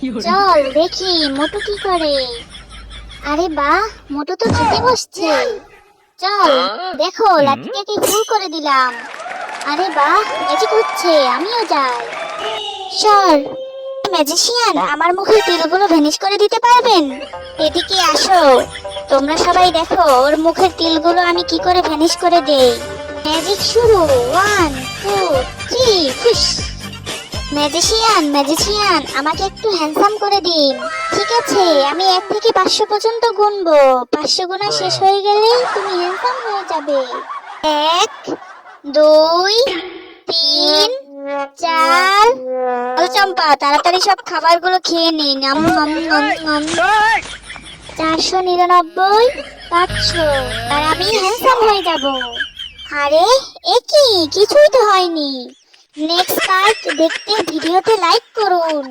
চল দেখি মোটু কি করে। আরে বাহ, মোটু তো খেতে বসছে। চল দেখো, লাঠিটাকে ফুল করে দিলাম। আরে বাহ, ম্যাজিক হচ্ছে, আমিও যাই। সর ম্যাজিশিয়ান, আমার মুখের তিলগুলো ভ্যানিশ করে দিতে পারবেন? এদিকে আসো, তোমরা সবাই দেখো ওর মুখের তিলগুলো আমি কি করে ভ্যানিশ করে দেই। ম্যাজিক শুরু, 1 2 3 ফুস। ম্যাজিশিয়ান ম্যাজিশিয়ান, আমাকে একটু হ্যান্ডসাম করে দিন। ঠিক আছে, আমি 1 থেকে 500 পর্যন্ত গুনবো। 500 গোনা শেষ হয়ে গেলেই তুমি হ্যান্ডসাম হয়ে যাবে। 1 2 3 4। চম্পা, তাড়াতাড়ি সব খাবারগুলো খেয়ে নে। নম নম নম নম। 499, 500, আর আমি হ্যান্ডসাম হয়ে যাব। আরে এ কি, কিছুই তো হয়নি। নেক্সট পার্ট দেখতে ভিডিওতে লাইক করুন।